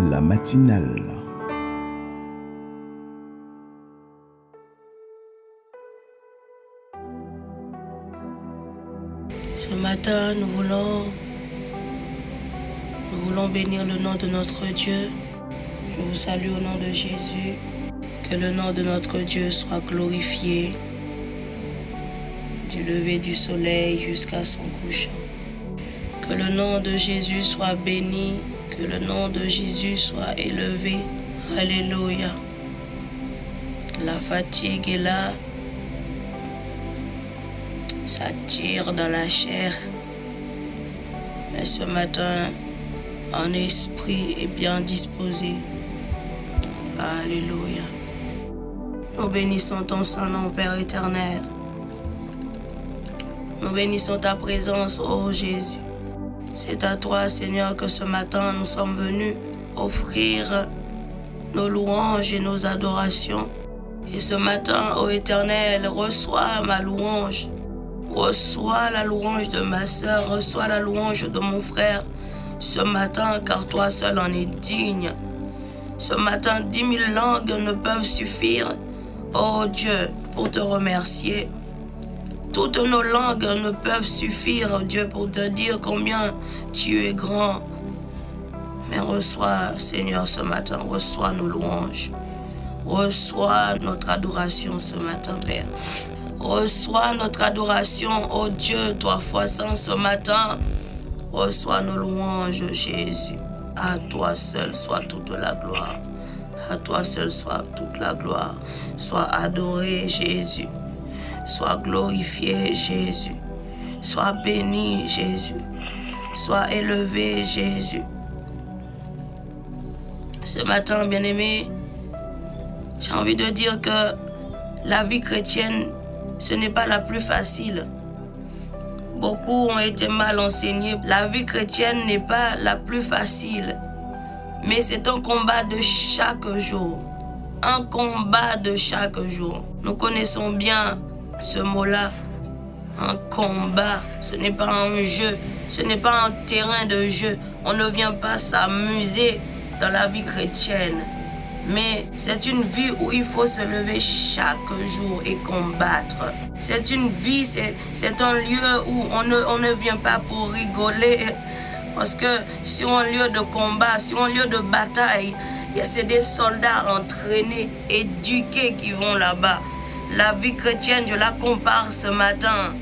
la matinale. Ce matin, nous voulons bénir le nom de notre Dieu. Je vous salue au nom de Jésus. Que le nom de notre Dieu soit glorifié du lever du soleil jusqu'à son couchant. Que le nom de Jésus soit béni, que le nom de Jésus soit élevé. Alléluia. La fatigue est là, ça tire dans la chair. Mais ce matin, en esprit est bien disposé. Alléluia. Nous bénissons ton Saint-Nom, Père éternel. Nous bénissons ta présence, ô Jésus. C'est à toi, Seigneur, que ce matin nous sommes venus offrir nos louanges et nos adorations. Et ce matin, ô Éternel, reçois ma louange. Reçois la louange de ma sœur, reçois la louange de mon frère. Ce matin, car toi seul en es digne. Ce matin, 10 000 langues ne peuvent suffire, ô Dieu, pour te remercier. Toutes nos langues ne peuvent suffire, oh Dieu, pour te dire combien tu es grand. Mais reçois, Seigneur, ce matin, reçois nos louanges. Reçois notre adoration ce matin, Père. Reçois notre adoration, oh Dieu, toi foi saint, ce matin. Reçois nos louanges, Jésus. À toi seul soit toute la gloire. À toi seul soit toute la gloire. Sois adoré, Jésus. Sois glorifié, Jésus. Sois béni, Jésus. Sois élevé, Jésus. Ce matin, bien-aimé, j'ai envie de dire que la vie chrétienne, ce n'est pas la plus facile. Beaucoup ont été mal enseignés. La vie chrétienne n'est pas la plus facile. Mais c'est un combat de chaque jour. Un combat de chaque jour. Nous connaissons bien ce mot-là, un combat, ce n'est pas un jeu, ce n'est pas un terrain de jeu. On ne vient pas s'amuser dans la vie chrétienne. Mais c'est une vie où il faut se lever chaque jour et combattre. C'est une vie, c'est un lieu où on ne vient pas pour rigoler. Parce que sur un lieu de combat, sur un lieu de bataille, c'est des soldats entraînés, éduqués qui vont là-bas. La vie chrétienne, je la compare ce matin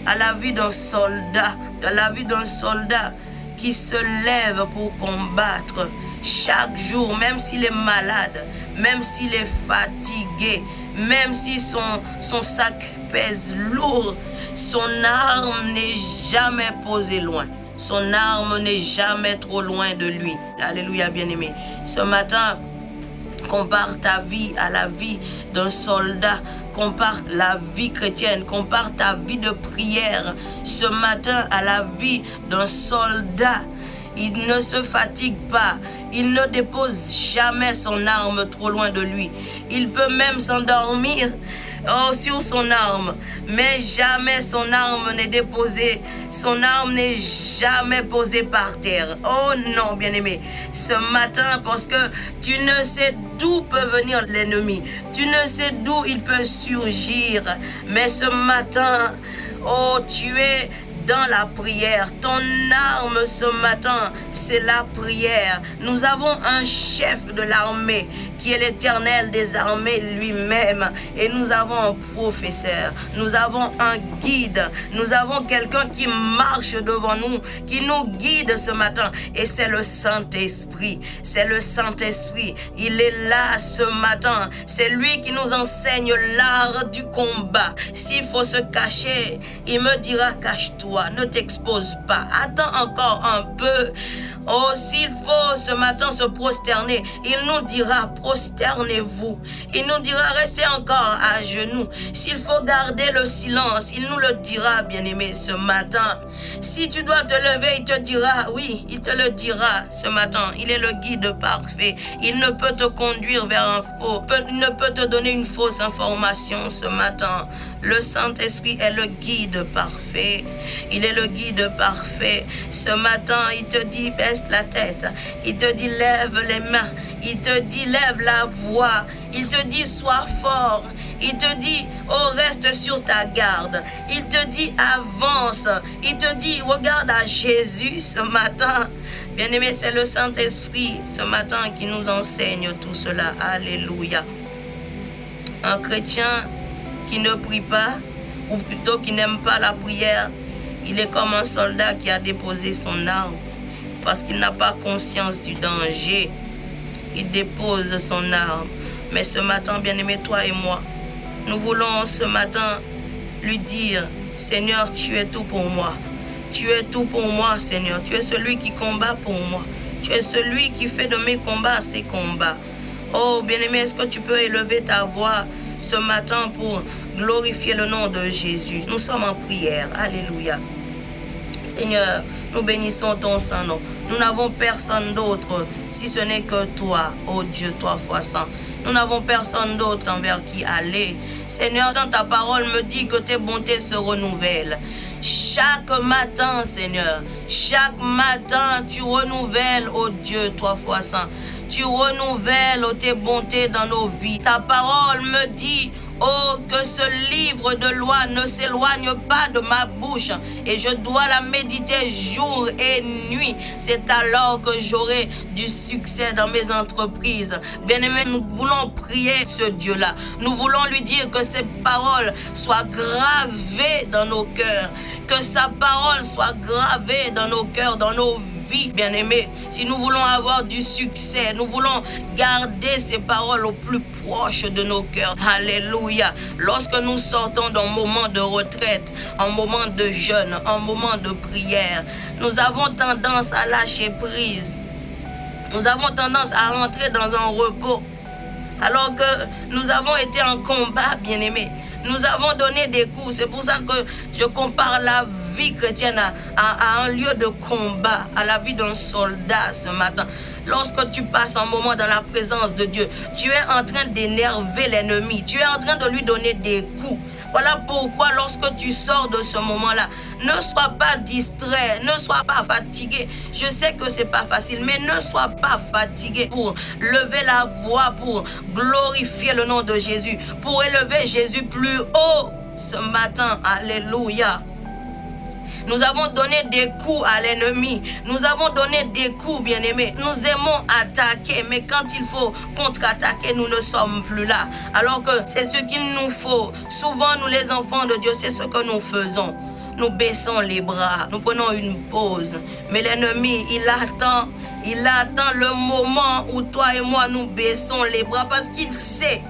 à la vie d'un soldat, à la vie d'un soldat qui se lève pour combattre chaque jour, même s'il est malade, même s'il est fatigué, même si son sac pèse lourd, son arme n'est jamais posée loin. Son arme n'est jamais trop loin de lui. Alléluia, bien-aimé. Ce matin, compare ta vie à la vie d'un soldat. Compare la vie chrétienne, compare ta vie de prière ce matin à la vie d'un soldat. Il ne se fatigue pas, il ne dépose jamais son arme trop loin de lui. Il peut même s'endormir sur son arme, mais jamais son arme n'est déposée, son arme n'est jamais posée par terre. Oh non, bien-aimé, ce matin, parce que tu ne sais d'où peut venir l'ennemi, tu ne sais d'où il peut surgir, mais ce matin, oh, tu es dans la prière. Ton arme ce matin, c'est la prière. Nous avons un chef de l'armée qui est l'Éternel des armées lui-même. Et nous avons un professeur, nous avons un guide, nous avons quelqu'un qui marche devant nous, qui nous guide ce matin. Et c'est le Saint-Esprit. C'est le Saint-Esprit. Il est là ce matin. C'est lui qui nous enseigne l'art du combat. S'il faut se cacher, il me dira cache-toi, ne t'expose pas. Attends encore un peu. Oh, s'il faut ce matin se prosterner, il nous dira prosternez-vous. Il nous dira, restez encore à genoux. S'il faut garder le silence, il nous le dira, bien-aimé, ce matin. Si tu dois te lever, il te dira, oui, il te le dira ce matin. Il est le guide parfait. Il ne peut te conduire vers un faux. Il ne peut te donner une fausse information ce matin. Le Saint-Esprit est le guide parfait. Il est le guide parfait. Ce matin, il te dit, baisse la tête. Il te dit, lève les mains. Il te dit, lève la voix. Il te dit, sois fort. Il te dit, oh, reste sur ta garde. Il te dit, avance. Il te dit, regarde à Jésus ce matin. Bien-aimé, c'est le Saint-Esprit ce matin qui nous enseigne tout cela. Alléluia. Un chrétien qui ne prie pas, ou plutôt qui n'aime pas la prière, il est comme un soldat qui a déposé son arme parce qu'il n'a pas conscience du danger. Il dépose son arme. Mais ce matin, bien-aimé, toi et moi, nous voulons ce matin lui dire, Seigneur, tu es tout pour moi. Tu es tout pour moi, Seigneur. Tu es celui qui combat pour moi. Tu es celui qui fait de mes combats ses combats. Oh, bien-aimé, est-ce que tu peux élever ta voix ce matin pour glorifier le nom de Jésus? Nous sommes en prière. Alléluia. Seigneur, nous bénissons ton Saint-Nom. Nous n'avons personne d'autre si ce n'est que toi, ô Dieu, toi fois saint. Nous n'avons personne d'autre envers qui aller. Seigneur, ta parole me dit que tes bontés se renouvellent. Chaque matin, Seigneur, chaque matin, tu renouvelles, ô Dieu, toi fois saint. Tu renouvelles tes bontés dans nos vies. Ta parole me dit, oh, que ce livre de loi ne s'éloigne pas de ma bouche et je dois la méditer jour et nuit. C'est alors que j'aurai du succès dans mes entreprises. Bien-aimés, nous voulons prier ce Dieu-là. Nous voulons lui dire que ses paroles soient gravées dans nos cœurs. Que sa parole soit gravée dans nos cœurs, dans nos vies, bien-aimés. Si nous voulons avoir du succès, nous voulons garder ces paroles au plus proche de nos cœurs. Alléluia. Lorsque nous sortons d'un moment de retraite, un moment de jeûne, un moment de prière, nous avons tendance à lâcher prise. Nous avons tendance à rentrer dans un repos. Alors que nous avons été en combat, bien-aimés. Nous avons donné des coups. C'est pour ça que je compare la vie chrétienne à un lieu de combat, à la vie d'un soldat ce matin. Lorsque tu passes un moment dans la présence de Dieu, tu es en train d'énerver l'ennemi. Tu es en train de lui donner des coups. Voilà pourquoi lorsque tu sors de ce moment-là, ne sois pas distrait, ne sois pas fatigué. Je sais que c'est pas facile, mais ne sois pas fatigué pour lever la voix, pour glorifier le nom de Jésus, pour élever Jésus plus haut ce matin. Alléluia. Nous avons donné des coups à l'ennemi. Nous avons donné des coups, bien-aimés. Nous aimons attaquer, mais quand il faut contre-attaquer, nous ne sommes plus là. Alors que c'est ce qu'il nous faut. Souvent, nous les enfants de Dieu, c'est ce que nous faisons. Nous baissons les bras, nous prenons une pause. Mais l'ennemi, il attend le moment où toi et moi, nous baissons les bras parce qu'il sait.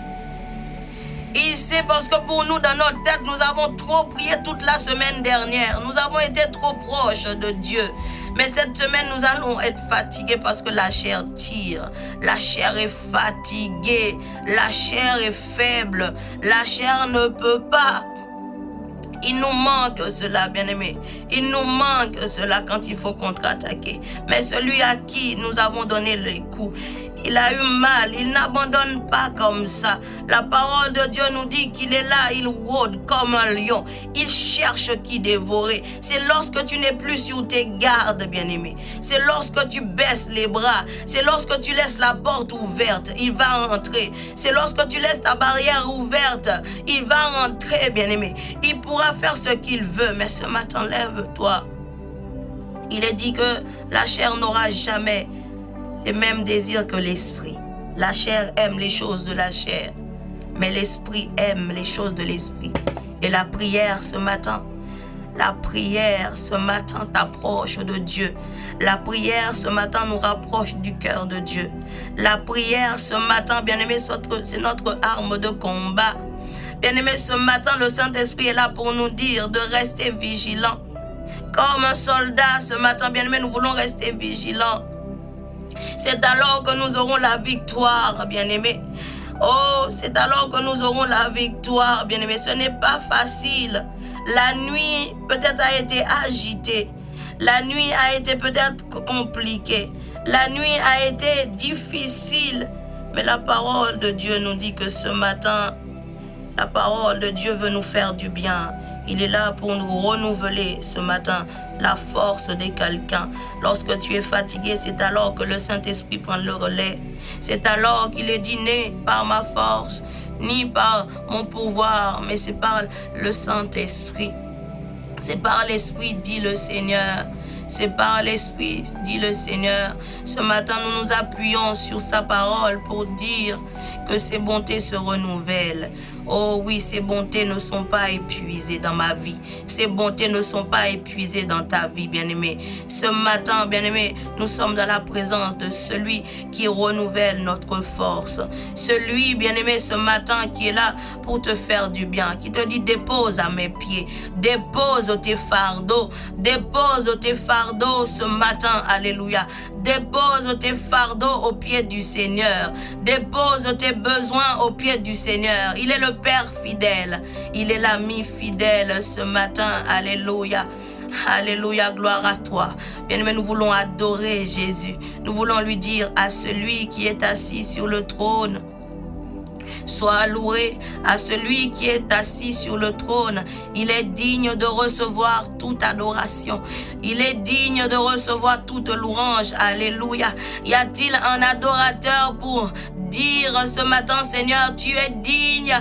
Il sait parce que pour nous, dans notre tête, nous avons trop prié toute la semaine dernière. Nous avons été trop proches de Dieu. Mais cette semaine, nous allons être fatigués parce que la chair tire. La chair est fatiguée. La chair est faible. La chair ne peut pas. Il nous manque cela, bien-aimés. Il nous manque cela quand il faut contre-attaquer. Mais celui à qui nous avons donné les coups, il a eu mal, il n'abandonne pas comme ça. La parole de Dieu nous dit qu'il est là, il rôde comme un lion. Il cherche qui dévorer. C'est lorsque tu n'es plus sur tes gardes, bien-aimé. C'est lorsque tu baisses les bras. C'est lorsque tu laisses la porte ouverte, il va rentrer. C'est lorsque tu laisses ta barrière ouverte, il va rentrer, bien-aimé. Il pourra faire ce qu'il veut, mais ce matin, lève-toi. Il est dit que la chair n'aura jamais les mêmes désirs que l'esprit. La chair aime les choses de la chair, mais l'esprit aime les choses de l'esprit. Et la prière ce matin t'approche de Dieu. La prière ce matin nous rapproche du cœur de Dieu. La prière ce matin, bien-aimé, c'est notre arme de combat. Bien-aimé, ce matin, le Saint-Esprit est là pour nous dire de rester vigilants. Comme un soldat ce matin, bien-aimé, nous voulons rester vigilants. C'est alors que nous aurons la victoire, bien-aimés. Oh, c'est alors que nous aurons la victoire, bien-aimés. Ce n'est pas facile. La nuit peut-être a été agitée. La nuit a été peut-être compliquée. La nuit a été difficile. Mais la parole de Dieu nous dit que ce matin, la parole de Dieu veut nous faire du bien. Il est là pour nous renouveler ce matin la force de quelqu'un. Lorsque tu es fatigué, c'est alors que le Saint-Esprit prend le relais. C'est alors qu'il est dit, né par ma force, ni par mon pouvoir, mais c'est par le Saint-Esprit. C'est par l'Esprit, dit le Seigneur. C'est par l'Esprit, dit le Seigneur. Ce matin, nous nous appuyons sur sa parole pour dire que ses bontés se renouvellent. Oh oui, ces bontés ne sont pas épuisées dans ma vie. Ces bontés ne sont pas épuisées dans ta vie, bien-aimé. Ce matin, bien-aimé, nous sommes dans la présence de celui qui renouvelle notre force. Celui, bien-aimé, ce matin qui est là pour te faire du bien, qui te dit dépose à mes pieds, dépose tes fardeaux, dépose tes fardeaux ce matin, alléluia. Dépose tes fardeaux aux pieds du Seigneur. Dépose tes besoins aux pieds du Seigneur. Il est le Père fidèle. Il est l'ami fidèle ce matin. Alléluia. Alléluia, gloire à toi. Bien-aimé, nous voulons adorer Jésus. Nous voulons lui dire à celui qui est assis sur le trône, sois loué. À celui qui est assis sur le trône. Il est digne de recevoir toute adoration. Il est digne de recevoir toute louange. Alléluia. Y a-t-il un adorateur pour dire ce matin, Seigneur, tu es digne.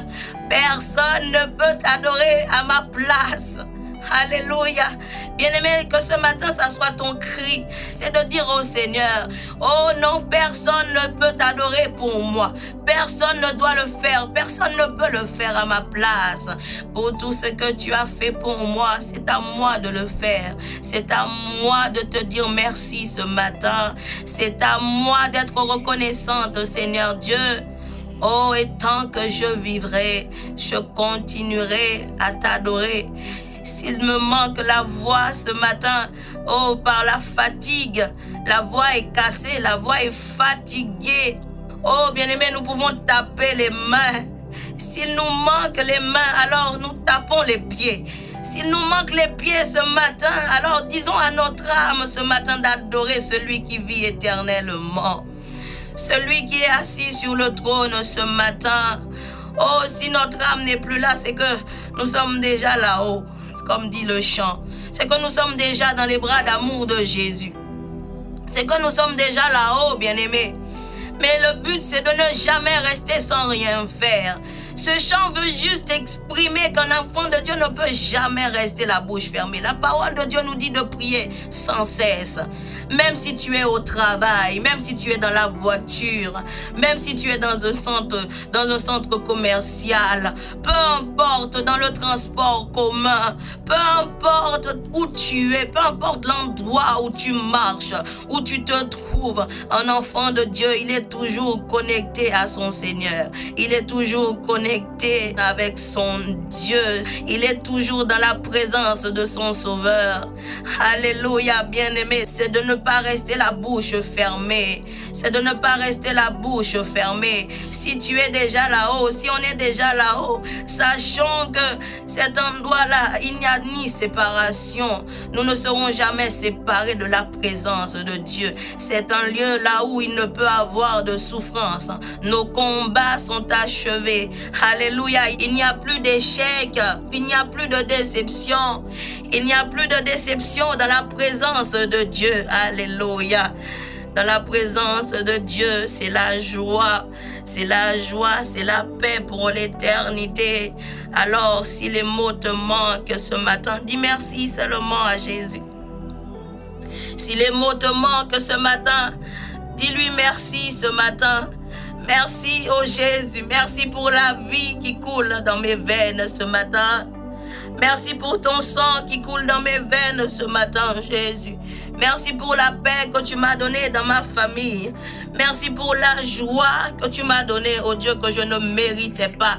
Personne ne peut t'adorer à ma place. Alléluia. Bien-aimé, que ce matin, ça soit ton cri. C'est de dire au Seigneur, oh non, personne ne peut t'adorer pour moi. Personne ne doit le faire. Personne ne peut le faire à ma place. Pour tout ce que tu as fait pour moi, c'est à moi de le faire. C'est à moi de te dire merci ce matin. C'est à moi d'être reconnaissante, Seigneur Dieu. Oh, et tant que je vivrai, je continuerai à t'adorer. S'il me manque la voix ce matin, oh, par la fatigue, la voix est cassée, la voix est fatiguée. Oh, bien-aimé, nous pouvons taper les mains. S'il nous manque les mains, alors nous tapons les pieds. S'il nous manque les pieds ce matin, alors disons à notre âme ce matin d'adorer celui qui vit éternellement. Celui qui est assis sur le trône ce matin. Oh, si notre âme n'est plus là, c'est que nous sommes déjà là-haut. Comme dit le chant, c'est que nous sommes déjà dans les bras d'amour de Jésus. C'est que nous sommes déjà là-haut, bien-aimés. Mais le but, c'est de ne jamais rester sans rien faire. Ce chant veut juste exprimer qu'un enfant de Dieu ne peut jamais rester la bouche fermée. La parole de Dieu nous dit de prier sans cesse. Même si tu es au travail, même si tu es dans la voiture, même si tu es dans un centre commercial, peu importe dans le transport commun, peu importe où tu es, peu importe l'endroit où tu marches, où tu te trouves, un enfant de Dieu, il est toujours connecté à son Seigneur. Il est toujours connecté avec son Dieu. Il est toujours dans la présence de son Sauveur. Alléluia, bien-aimé, c'est de ne pas rester la bouche fermée. C'est de ne pas rester la bouche fermée. Si tu es déjà là-haut, si on est déjà là-haut, sachons que cet endroit-là, il n'y a ni séparation. Nous ne serons jamais séparés de la présence de Dieu. C'est un lieu là où il ne peut avoir de souffrance. Nos combats sont achevés. Alléluia. Il n'y a plus d'échec. Il n'y a plus de déception. Il n'y a plus de déception dans la présence de Dieu. Alléluia. Dans la présence de Dieu, c'est la joie. C'est la joie, c'est la paix pour l'éternité. Alors, si les mots te manquent ce matin, dis merci seulement à Jésus. Si les mots te manquent ce matin, dis-lui merci ce matin. Merci, oh Jésus. Merci pour la vie qui coule dans mes veines ce matin. Merci pour ton sang qui coule dans mes veines ce matin, Jésus. Merci pour la paix que tu m'as donnée dans ma famille. Merci pour la joie que tu m'as donnée, oh Dieu, que je ne méritais pas.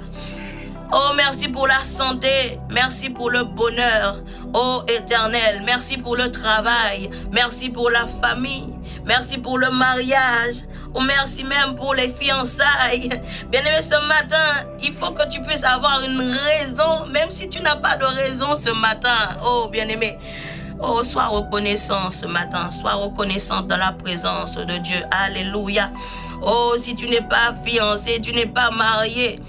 Oh, merci pour la santé. Merci pour le bonheur, oh Éternel. Merci pour le travail. Merci pour la famille. Merci pour le mariage. Oh, merci même pour les fiançailles. Bien-aimé, ce matin, il faut que tu puisses avoir une raison, même si tu n'as pas de raison ce matin. Oh, bien-aimé. Oh, sois reconnaissant ce matin. Sois reconnaissante dans la présence de Dieu. Alléluia. Oh, si tu n'es pas fiancé, tu n'es pas marié,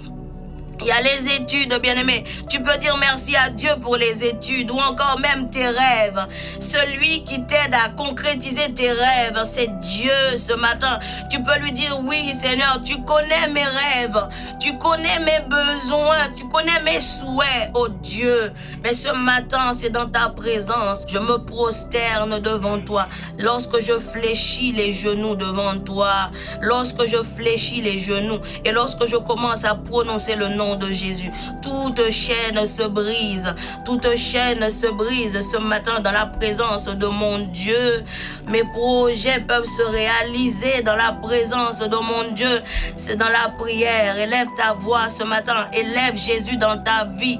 il y a les études, bien-aimé. Tu peux dire merci à Dieu pour les études ou encore même tes rêves. Celui qui t'aide à concrétiser tes rêves, c'est Dieu ce matin. Tu peux lui dire, oui Seigneur, tu connais mes rêves, tu connais mes besoins, tu connais mes souhaits, oh Dieu. Mais ce matin, c'est dans ta présence. Je me prosterne devant toi. Lorsque je fléchis les genoux devant toi, lorsque je fléchis les genoux et lorsque je commence à prononcer le nom de Jésus, toute chaîne se brise, toute chaîne se brise ce matin dans la présence de mon Dieu. Mes projets peuvent se réaliser dans la présence de mon Dieu. C'est dans la prière. Élève ta voix ce matin, élève Jésus dans ta vie.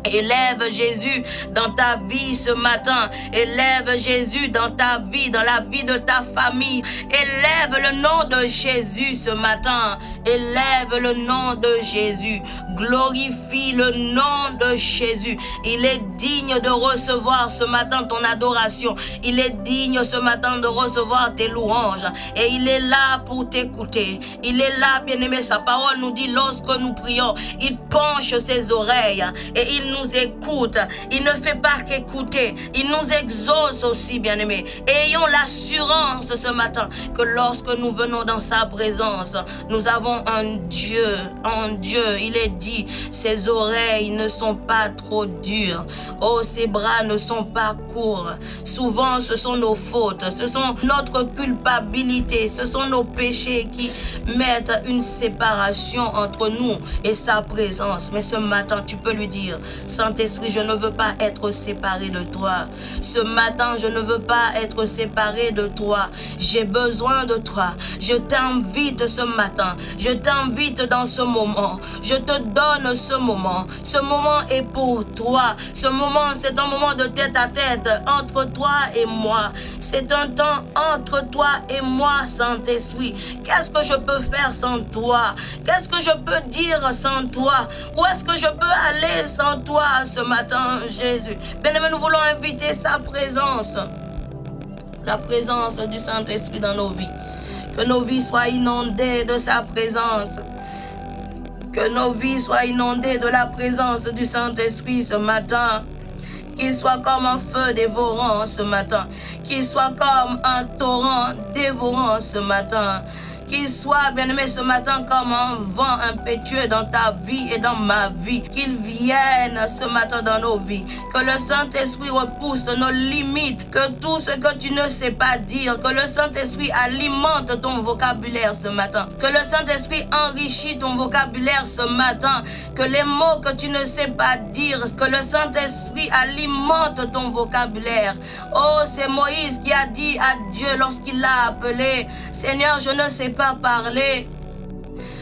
Élève Jésus dans ta vie ce matin. Élève Jésus dans ta vie, dans la vie de ta famille. Élève le nom de Jésus ce matin. Élève le nom de Jésus. Glorifie le nom de Jésus. Il est digne de recevoir ce matin ton adoration. Il est digne ce matin de recevoir tes louanges. Et il est là pour t'écouter. Il est là, bien-aimé. Sa parole nous dit, lorsque nous prions, il penche ses oreilles et il nous écoute. Il ne fait pas qu'écouter. Il nous exauce aussi, bien-aimé. Ayons l'assurance ce matin que lorsque nous venons dans sa présence, nous avons un Dieu. Il est dit, ses oreilles ne sont pas trop dures. Oh, ses bras ne sont pas courts. Souvent, ce sont nos fautes. Ce sont notre culpabilité. Ce sont nos péchés qui mettent une séparation entre nous et sa présence. Mais ce matin, tu peux lui dire, Saint-Esprit, je ne veux pas être séparé de toi. Ce matin, je ne veux pas être séparé de toi. J'ai besoin de toi. Je t'invite ce matin. Je t'invite dans ce moment. Je te donne ce moment. Ce moment est pour toi. Ce moment, c'est un moment de tête à tête entre toi et moi. C'est un temps entre toi et moi, Saint-Esprit. Qu'est-ce que je peux faire sans toi? Qu'est-ce que je peux dire sans toi? Où est-ce que je peux aller sans toi ce matin, Jésus? Bien-aimé, nous voulons inviter sa présence. La présence du Saint-Esprit dans nos vies. Que nos vies soient inondées de sa présence. Que nos vies soient inondées de la présence du Saint-Esprit ce matin. Qu'il soit comme un feu dévorant ce matin. Qu'il soit comme un torrent dévorant ce matin. Qu'il soit, bien-aimé, ce matin comme un vent impétueux dans ta vie et dans ma vie. Qu'il vienne ce matin dans nos vies. Que le Saint-Esprit repousse nos limites. Que tout ce que tu ne sais pas dire, que le Saint-Esprit alimente ton vocabulaire ce matin. Que le Saint-Esprit enrichit ton vocabulaire ce matin. Que les mots que tu ne sais pas dire, que le Saint-Esprit alimente ton vocabulaire. Oh, c'est Moïse qui a dit à Dieu lorsqu'il l'a appelé, Seigneur, je ne sais pas parler.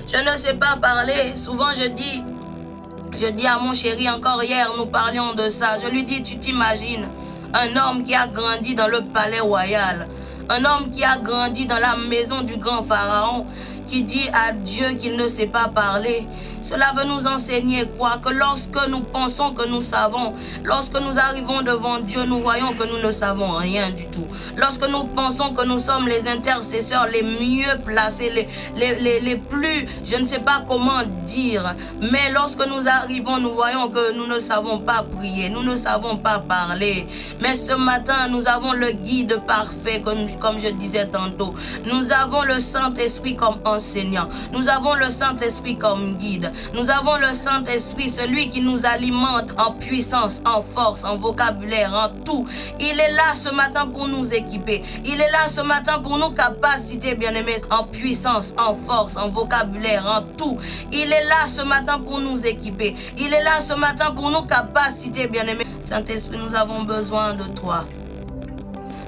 Je ne sais pas parler. Souvent je dis à mon chéri, encore hier nous parlions de ça. Je lui dis, tu t'imagines un homme qui a grandi dans le palais royal, un homme qui a grandi dans la maison du grand pharaon, qui dit à Dieu qu'il ne sait pas parler. Cela veut nous enseigner quoi? Que lorsque nous pensons que nous savons, lorsque nous arrivons devant Dieu, nous voyons que nous ne savons rien du tout. Lorsque nous pensons que nous sommes les intercesseurs les mieux placés, les plus, je ne sais pas comment dire, mais lorsque nous arrivons, nous voyons que nous ne savons pas prier, nous ne savons pas parler. Mais ce matin, nous avons le guide parfait, comme je disais tantôt. Nous avons le Saint-Esprit comme enseignant. Nous avons le Saint-Esprit comme guide. Nous avons le Saint-Esprit, celui qui nous alimente en puissance, en force, en vocabulaire, en tout. Il est là ce matin pour nous équiper. Il est là ce matin pour nous capaciter, bien-aimés, en puissance, en force, en vocabulaire, en tout. Il est là ce matin pour nous équiper. Il est là ce matin pour nous capaciter, bien-aimés. Saint-Esprit, nous avons besoin de toi.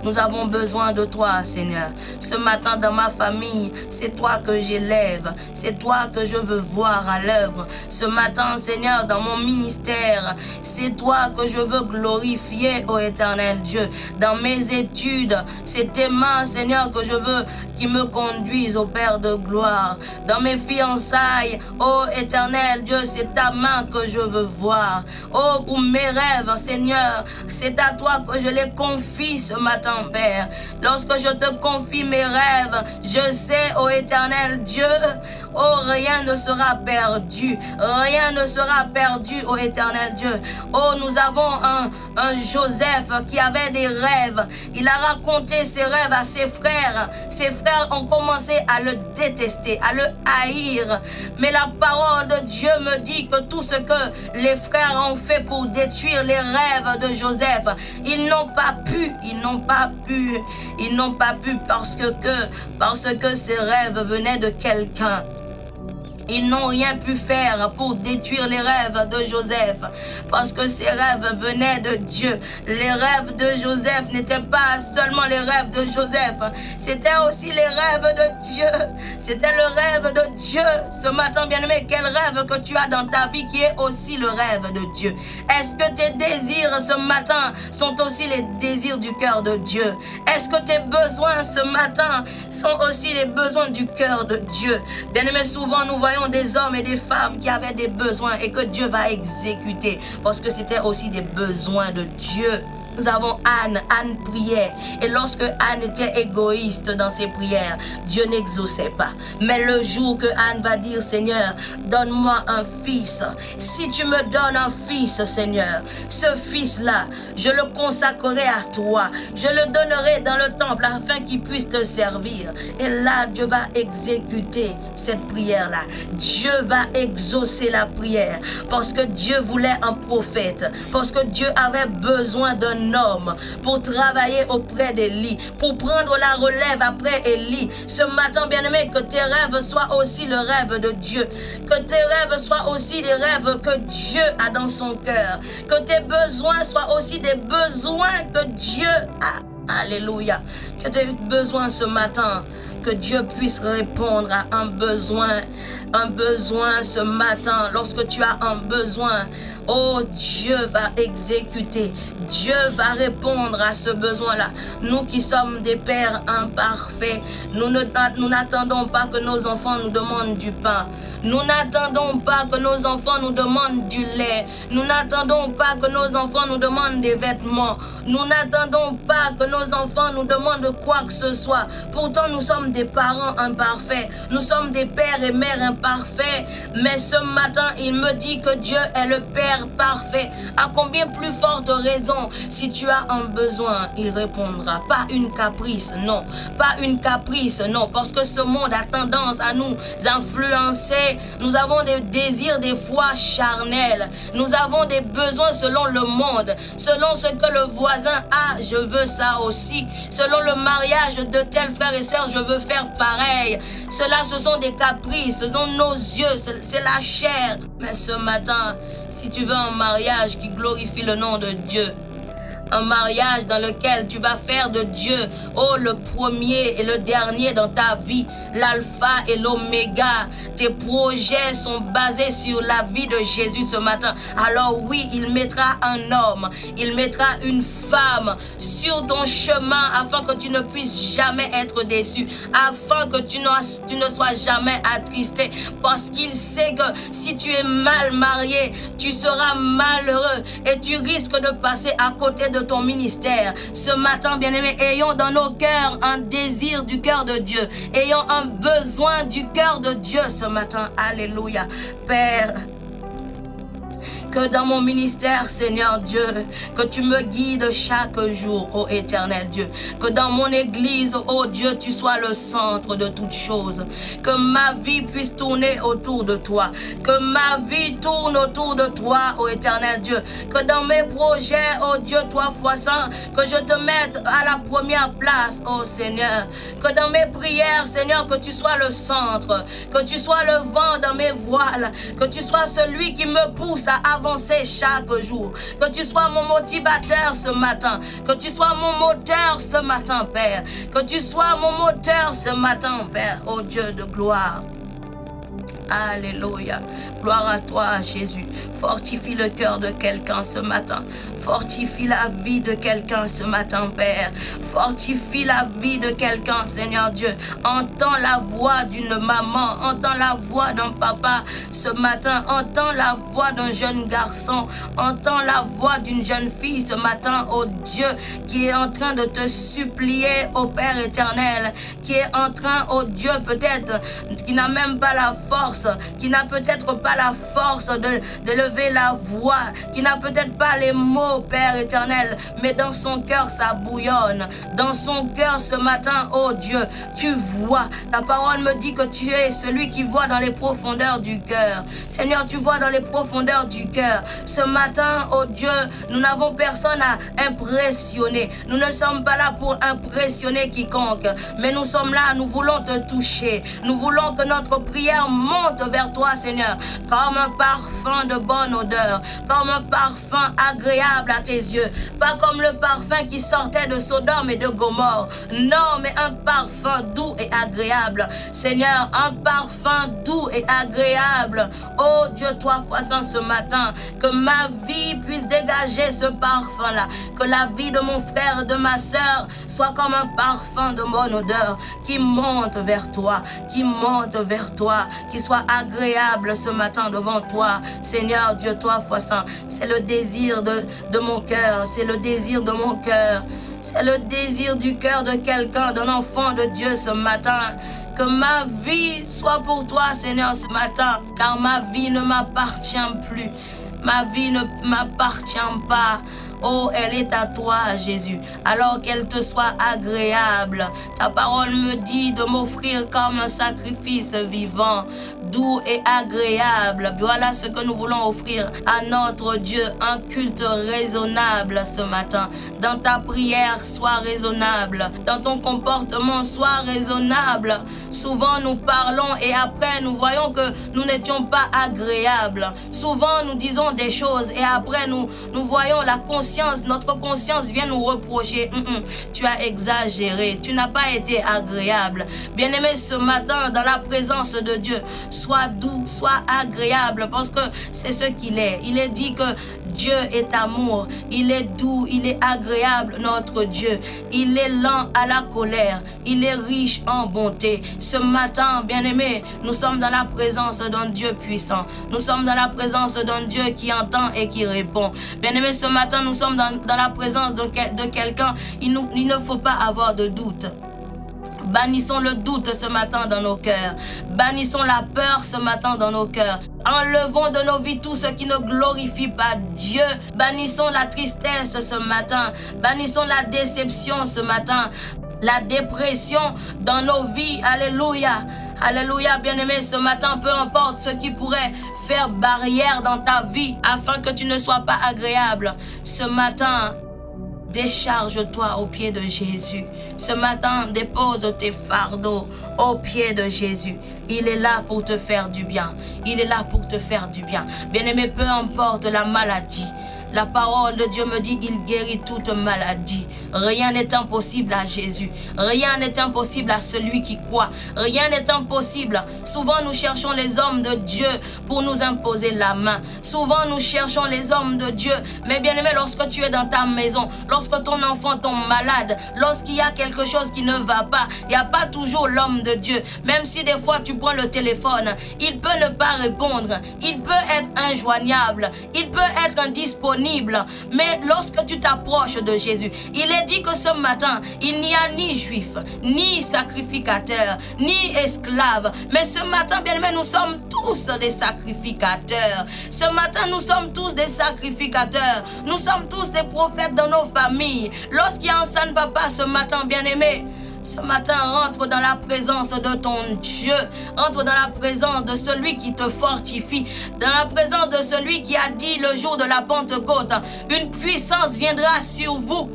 Nous avons besoin de toi, Seigneur. Ce matin, dans ma famille, c'est toi que j'élève. C'est toi que je veux voir à l'œuvre. Ce matin, Seigneur, dans mon ministère, c'est toi que je veux glorifier, ô éternel Dieu. Dans mes études, c'est tes mains, Seigneur, que je veux qui me conduisent au Père de gloire. Dans mes fiançailles, ô éternel Dieu, c'est ta main que je veux voir. Oh, pour mes rêves, Seigneur, c'est à toi que je les confie ce matin, Père. Lorsque je te confie mes rêves, je sais, ô éternel Dieu, oh, rien ne sera perdu. Rien ne sera perdu, ô éternel Dieu. Oh, nous avons un Joseph qui avait des rêves. Il a raconté ses rêves à ses frères. Ses frères ont commencé à le détester, à le haïr. Mais la parole de Dieu me dit que tout ce que les frères ont fait pour détruire les rêves de Joseph, ils n'ont pas pu parce que ces rêves venaient de quelqu'un. Ils n'ont rien pu faire pour détruire les rêves de Joseph parce que ces rêves venaient de Dieu. Les rêves de Joseph n'étaient pas seulement les rêves de Joseph, c'était aussi les rêves de Dieu. C'était le rêve de Dieu. Ce matin, bien-aimé, quel rêve que tu as dans ta vie qui est aussi le rêve de Dieu? Est-ce que tes désirs ce matin sont aussi les désirs du cœur de Dieu? Est-ce que tes besoins ce matin sont aussi les besoins du cœur de Dieu? Bien-aimé, souvent nous voyons des hommes et des femmes qui avaient des besoins et que Dieu va exécuter parce que c'était aussi des besoins de Dieu. Nous avons Anne. Anne priait. Et lorsque Anne était égoïste dans ses prières, Dieu n'exauçait pas. Mais le jour que Anne va dire, Seigneur, donne-moi un fils. Si tu me donnes un fils, Seigneur, ce fils-là, je le consacrerai à toi. Je le donnerai dans le temple afin qu'il puisse te servir. Et là, Dieu va exécuter cette prière-là. Dieu va exaucer la prière parce que Dieu voulait un prophète. Parce que Dieu avait besoin d'un homme pour travailler auprès d'Élie, pour prendre la relève après Élie. Ce matin, bien-aimé, que tes rêves soient aussi le rêve de Dieu. Que tes rêves soient aussi des rêves que Dieu a dans son cœur. Que tes besoins soient aussi des besoins que Dieu a. Alléluia. Que tes besoins ce matin, que Dieu puisse répondre à un besoin ce matin. Lorsque tu as un besoin, oh, Dieu va exécuter. Dieu va répondre à ce besoin-là. Nous qui sommes des pères imparfaits, nous n'attendons pas que nos enfants nous demandent du pain. Nous n'attendons pas que nos enfants nous demandent du lait. Nous n'attendons pas que nos enfants nous demandent des vêtements. Nous n'attendons pas que nos enfants nous demandent quoi que ce soit. Pourtant, nous sommes des parents imparfaits. Nous sommes des pères et mères imparfaits. Mais ce matin, il me dit que Dieu est le Père parfait. À combien plus forte raison, si tu as un besoin, il répondra. Pas une caprice, non. Pas une caprice, non. Parce que ce monde a tendance à nous influencer. Nous avons des désirs des fois charnels. Nous avons des besoins selon le monde. Selon ce que le voisin a, je veux ça aussi. Selon le mariage de tel frère et sœur, je veux faire pareil. Cela, ce sont des caprices, ce sont nos yeux, c'est la chair. Mais ce matin, si tu veux un mariage qui glorifie le nom de Dieu, un mariage dans lequel tu vas faire de Dieu, oh, le premier et le dernier dans ta vie, l'alpha et l'oméga. Tes projets sont basés sur la vie de Jésus ce matin. Alors oui, il mettra un homme, il mettra une femme sur ton chemin afin que tu ne puisses jamais être déçu, afin que tu ne sois jamais attristé, parce qu'il sait que si tu es mal marié, tu seras malheureux et tu risques de passer à côté de ton ministère. Ce matin, bien-aimés, ayons dans nos cœurs un désir du cœur de Dieu. Ayons un besoin du cœur de Dieu ce matin. Alléluia. Père, que dans mon ministère, Seigneur Dieu, que tu me guides chaque jour, ô éternel Dieu. Que dans mon église, ô Dieu, tu sois le centre de toutes choses. Que ma vie puisse tourner autour de toi. Que ma vie tourne autour de toi, ô éternel Dieu. Que dans mes projets, ô Dieu, toi fois saint, que je te mette à la première place, ô Seigneur. Que dans mes prières, Seigneur, que tu sois le centre. Que tu sois le vent dans mes voiles. Que tu sois celui qui me pousse à avancer avancer chaque jour. Que tu sois mon motivateur ce matin. Que tu sois mon moteur ce matin, Père. Que tu sois mon moteur ce matin, Père, ô Dieu de gloire. Alléluia. Gloire à toi, Jésus. Fortifie le cœur de quelqu'un ce matin. Fortifie la vie de quelqu'un ce matin, Père. Fortifie la vie de quelqu'un, Seigneur Dieu. Entends la voix d'une maman. Entends la voix d'un papa ce matin. Entends la voix d'un jeune garçon. Entends la voix d'une jeune fille ce matin, oh Dieu, qui est en train de te supplier, au Père éternel. Qui est en train, oh Dieu, peut-être, qui n'a même pas la force, qui n'a peut-être pas la force de lever la voix, qui n'a peut-être pas les mots, Père éternel, mais dans son cœur, ça bouillonne. Dans son cœur, ce matin, oh Dieu, tu vois. Ta parole me dit que tu es celui qui voit dans les profondeurs du cœur. Seigneur, tu vois dans les profondeurs du cœur. Ce matin, oh Dieu, nous n'avons personne à impressionner. Nous ne sommes pas là pour impressionner quiconque, mais nous sommes là, nous voulons te toucher. Nous voulons que notre prière monte vers toi, Seigneur, comme un parfum de bonne odeur, comme un parfum agréable à tes yeux, pas comme le parfum qui sortait de Sodome et de Gomorrhe, non, mais un parfum doux et agréable, Seigneur, un parfum doux et agréable. Oh Dieu, toi, voisin, ce matin, que ma vie puisse dégager ce parfum-là, que la vie de mon frère et de ma sœur soit comme un parfum de bonne odeur qui monte vers toi, qui monte vers toi, qui soit agréable ce matin devant toi. Seigneur Dieu, toi, voisin, c'est le désir de mon cœur, c'est le désir de mon cœur, c'est le désir du cœur de quelqu'un, d'un enfant de Dieu ce matin. Que ma vie soit pour toi, Seigneur, ce matin, car ma vie ne m'appartient plus. Ma vie ne m'appartient pas. Oh, elle est à toi, Jésus, alors qu'elle te soit agréable. Ta parole me dit de m'offrir comme un sacrifice vivant, doux et agréable. Voilà ce que nous voulons offrir à notre Dieu, un culte raisonnable ce matin. Dans ta prière, sois raisonnable. Dans ton comportement, sois raisonnable. Souvent, nous parlons et après, nous voyons que nous n'étions pas agréables. Souvent, nous disons des choses et après, nous voyons la conscience. Notre conscience vient nous reprocher. Tu as exagéré, tu n'as pas été agréable. Bien-aimé, ce matin, dans la présence de Dieu, sois doux, sois agréable, parce que c'est ce qu'il est. Il est dit que Dieu est amour, il est doux, il est agréable, notre Dieu. Il est lent à la colère, il est riche en bonté. Ce matin, bien-aimé, nous sommes dans la présence d'un Dieu puissant. Nous sommes dans la présence d'un Dieu qui entend et qui répond. Bien-aimé, ce matin, nous sommes dans la présence de quelqu'un. Il ne faut pas avoir de doute. Bannissons le doute ce matin dans nos cœurs. Bannissons la peur ce matin dans nos cœurs. Enlevons de nos vies tout ce qui ne glorifie pas Dieu. Bannissons la tristesse ce matin. Bannissons la déception ce matin. La dépression dans nos vies. Alléluia. Alléluia, bien-aimé, ce matin, peu importe ce qui pourrait faire barrière dans ta vie afin que tu ne sois pas agréable. Ce matin, décharge-toi au pied de Jésus. Ce matin, dépose tes fardeaux au pied de Jésus. Il est là pour te faire du bien. Il est là pour te faire du bien. Bien-aimé, peu importe la maladie. La parole de Dieu me dit, il guérit toute maladie. Rien n'est impossible à Jésus. Rien n'est impossible à celui qui croit. Rien n'est impossible. Souvent, nous cherchons les hommes de Dieu pour nous imposer la main. Souvent, nous cherchons les hommes de Dieu. Mais bien aimé, lorsque tu es dans ta maison, lorsque ton enfant tombe malade, lorsqu'il y a quelque chose qui ne va pas, il n'y a pas toujours l'homme de Dieu. Même si des fois, tu prends le téléphone, il peut ne pas répondre. Il peut être injoignable. Il peut être indisponible. Mais lorsque tu t'approches de Jésus, il est dit que ce matin, il n'y a ni juif, ni sacrificateur, ni esclave. Mais ce matin, bien aimé, nous sommes tous des sacrificateurs. Ce matin, nous sommes tous des sacrificateurs. Nous sommes tous des prophètes dans nos familles. Lorsqu'il y a un saint papa ce matin, bien aimé, ce matin, rentre dans la présence de ton Dieu. Entre dans la présence de celui qui te fortifie. Dans la présence de celui qui a dit le jour de la Pentecôte, une puissance viendra sur vous.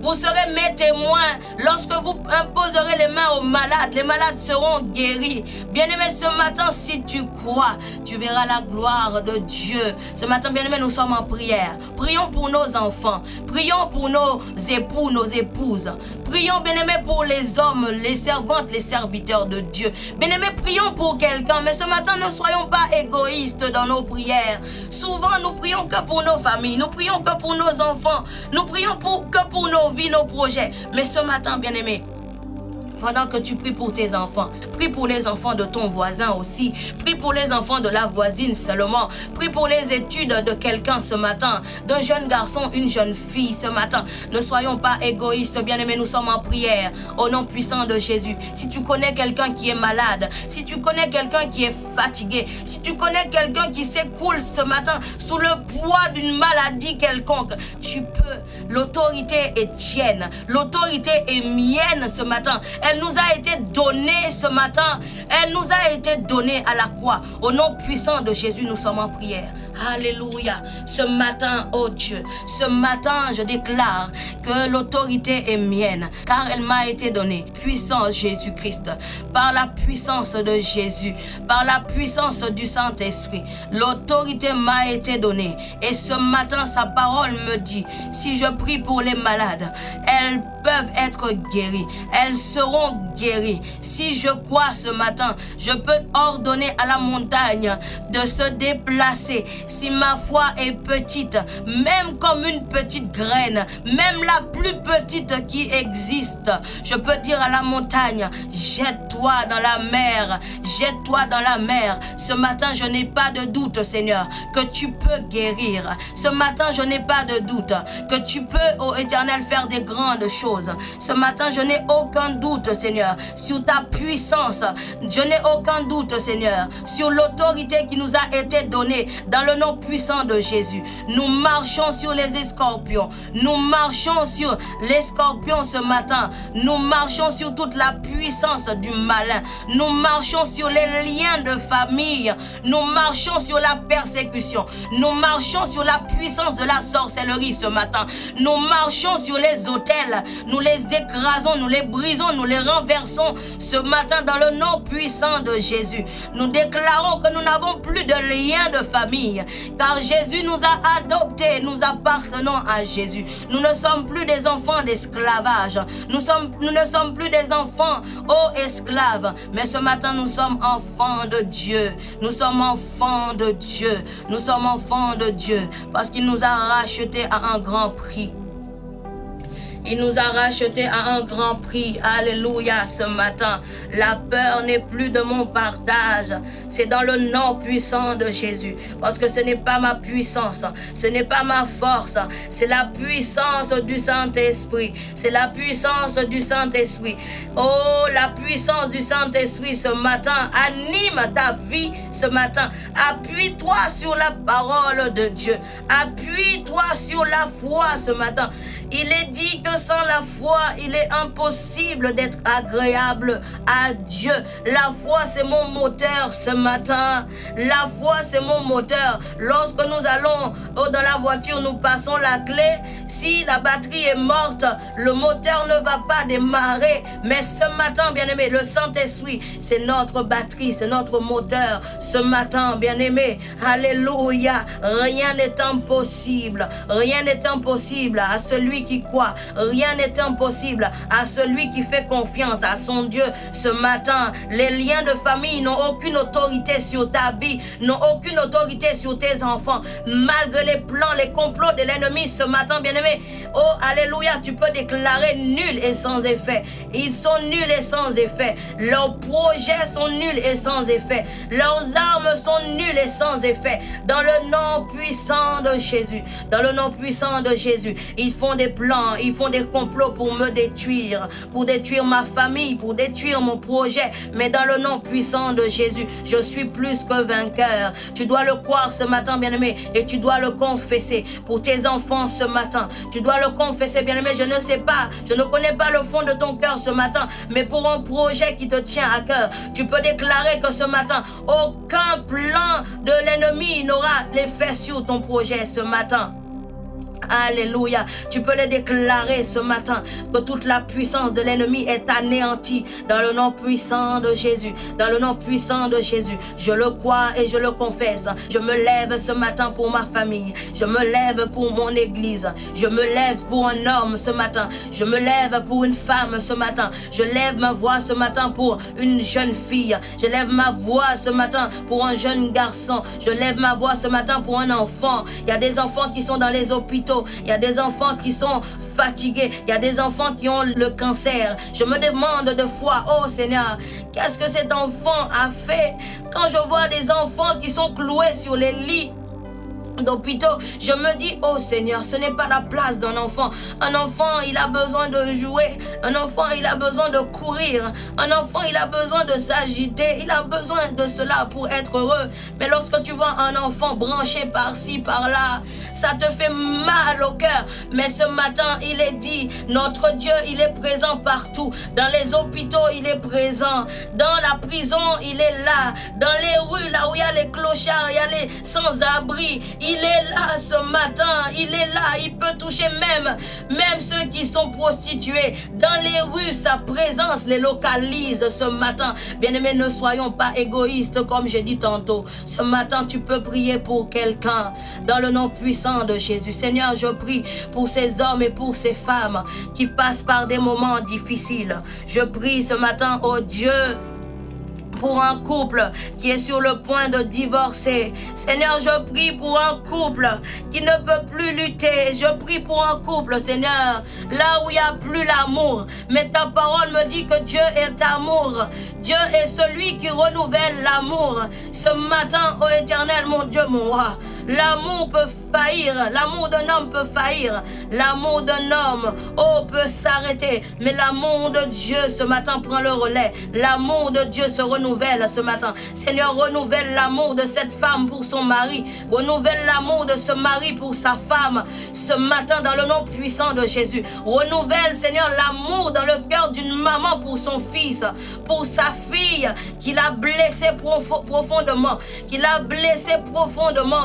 Vous serez mes témoins. Lorsque vous imposerez les mains aux malades seront guéris. Bien-aimé, ce matin, si tu crois, tu verras la gloire de Dieu. Ce matin, bien-aimé, nous sommes en prière. Prions pour nos enfants. Prions pour nos époux, nos épouses. Prions, bien-aimé, pour les hommes, les servantes, les serviteurs de Dieu. Bien-aimé, prions pour quelqu'un. Mais ce matin, ne soyons pas égoïstes dans nos prières. Souvent, nous prions que pour nos familles. Nous prions que pour nos enfants. Nous prions que pour nos vies, nos projets. Mais ce matin, bien-aimé, pendant que tu pries pour tes enfants, prie pour les enfants de ton voisin aussi. Prie pour les enfants de la voisine seulement. Prie pour les études de quelqu'un ce matin, d'un jeune garçon, une jeune fille ce matin. Ne soyons pas égoïstes, bien-aimés, nous sommes en prière au nom puissant de Jésus. Si tu connais quelqu'un qui est malade, si tu connais quelqu'un qui est fatigué, si tu connais quelqu'un qui s'écroule ce matin sous le poids d'une maladie quelconque, tu peux. L'autorité est tienne, l'autorité est mienne ce matin. Elle nous a été donnée ce matin. Elle nous a été donnée à la croix. Au nom puissant de Jésus, nous sommes en prière. Alléluia. Ce matin, oh Dieu, ce matin, je déclare que l'autorité est mienne, car elle m'a été donnée. Puissance Jésus-Christ, par la puissance de Jésus, par la puissance du Saint-Esprit, l'autorité m'a été donnée. Et ce matin, sa parole me dit, si je prie pour les malades, elles peuvent être guéries. Elles seront guéries. Si je crois ce matin, je peux ordonner à la montagne de se déplacer. Si ma foi est petite, même comme une petite graine, même la plus petite qui existe, je peux dire à la montagne, jette-toi dans la mer, jette-toi dans la mer. Ce matin, je n'ai pas de doute, Seigneur, que tu peux guérir. Ce matin, je n'ai pas de doute que tu peux, ô Éternel, faire des grandes choses. Ce matin, je n'ai aucun doute, Seigneur, sur ta puissance. Je n'ai aucun doute, Seigneur, sur l'autorité qui nous a été donnée dans le nom puissant de Jésus. Nous marchons sur les scorpions. Nous marchons sur les scorpions ce matin. Nous marchons sur toute la puissance du malin. Nous marchons sur les liens de famille. Nous marchons sur la persécution. Nous marchons sur la puissance de la sorcellerie ce matin. Nous marchons sur les autels. Nous les écrasons, nous les brisons, nous les renversons ce matin dans le nom puissant de Jésus. Nous déclarons que nous n'avons plus de lien de famille, car Jésus nous a adoptés, nous appartenons à Jésus. Nous ne sommes plus des enfants d'esclavage. Nous ne sommes plus des enfants, esclaves. Mais ce matin, nous sommes enfants de Dieu. Nous sommes enfants de Dieu. Nous sommes enfants de Dieu parce qu'il nous a rachetés à un grand prix. Il nous a rachetés à un grand prix. Alléluia, ce matin. La peur n'est plus de mon partage. C'est dans le nom puissant de Jésus. Parce que ce n'est pas ma puissance. Ce n'est pas ma force. C'est la puissance du Saint-Esprit. C'est la puissance du Saint-Esprit. Oh, la puissance du Saint-Esprit ce matin anime ta vie ce matin. Appuie-toi sur la parole de Dieu. Appuie-toi sur la foi ce matin. Il est dit que sans la foi, il est impossible d'être agréable à Dieu. La foi, c'est mon moteur ce matin. La foi, c'est mon moteur. Lorsque nous allons dans la voiture, nous passons la clé. Si la batterie est morte, le moteur ne va pas démarrer. Mais ce matin, bien-aimé, le Saint-Esprit, c'est notre batterie, c'est notre moteur. Ce matin, bien-aimé, alléluia, rien n'est impossible. Rien n'est impossible à celui qui croit. Rien n'est impossible à celui qui fait confiance à son Dieu. Ce matin, les liens de famille n'ont aucune autorité sur ta vie, n'ont aucune autorité sur tes enfants. Malgré les plans, les complots de l'ennemi ce matin, bien-aimé, oh, alléluia, tu peux déclarer nul et sans effet. Ils sont nuls et sans effet. Leurs projets sont nuls et sans effet. Leurs armes sont nulles et sans effet. Dans le nom puissant de Jésus, dans le nom puissant de Jésus, ils font des plans, ils font des complots pour me détruire, pour détruire ma famille, pour détruire mon projet. Mais dans le nom puissant de Jésus, je suis plus que vainqueur. Tu dois le croire ce matin, bien-aimé, et tu dois le confesser pour tes enfants ce matin. Tu dois le confesser, bien-aimé. Je ne sais pas, je ne connais pas le fond de ton cœur ce matin, mais pour un projet qui te tient à cœur, tu peux déclarer que ce matin, aucun plan de l'ennemi n'aura l'effet sur ton projet ce matin. Alléluia. Tu peux le déclarer ce matin que toute la puissance de l'ennemi est anéantie dans le nom puissant de Jésus. Dans le nom puissant de Jésus. Je le crois et je le confesse. Je me lève ce matin pour ma famille. Je me lève pour mon église. Je me lève pour un homme ce matin. Je me lève pour une femme ce matin. Je lève ma voix ce matin pour une jeune fille. Je lève ma voix ce matin pour un jeune garçon. Je lève ma voix ce matin pour un enfant. Il y a des enfants qui sont dans les hôpitaux. Il y a des enfants qui sont fatigués. Il y a des enfants qui ont le cancer. Je me demande de fois, oh Seigneur, qu'est-ce que cet enfant a fait? Quand je vois des enfants qui sont cloués sur les lits d'hôpitaux, je me dis, oh Seigneur, ce n'est pas la place d'un enfant. Un enfant, il a besoin de jouer. Un enfant, il a besoin de courir. Un enfant, il a besoin de s'agiter. Il a besoin de cela pour être heureux. Mais lorsque tu vois un enfant branché par-ci, par-là, ça te fait mal au cœur. Mais ce matin, il est dit, notre Dieu, il est présent partout. Dans les hôpitaux, il est présent. Dans la prison, il est là. Dans les rues, là où il y a les clochards, il y a les sans-abri, il est là ce matin, il est là, il peut toucher même ceux qui sont prostitués. Dans les rues, sa présence les localise ce matin. Bien-aimés, ne soyons pas égoïstes comme j'ai dit tantôt. Ce matin, tu peux prier pour quelqu'un dans le nom puissant de Jésus. Seigneur, je prie pour ces hommes et pour ces femmes qui passent par des moments difficiles. Je prie ce matin, oh Dieu, pour un couple qui est sur le point de divorcer. Seigneur, je prie pour un couple qui ne peut plus lutter. Je prie pour un couple, Seigneur, là où il n'y a plus l'amour. Mais ta parole me dit que Dieu est amour. Dieu est celui qui renouvelle l'amour. Ce matin, ô Éternel, mon Dieu, mon roi, l'amour peut faillir, l'amour d'un homme peut faillir, l'amour d'un homme, peut s'arrêter, mais l'amour de Dieu ce matin prend le relais, l'amour de Dieu se renouvelle ce matin. Seigneur, renouvelle l'amour de cette femme pour son mari, renouvelle l'amour de ce mari pour sa femme, ce matin dans le nom puissant de Jésus. Renouvelle, Seigneur, l'amour dans le cœur d'une maman pour son fils, pour sa fille, qui l'a blessé profondément,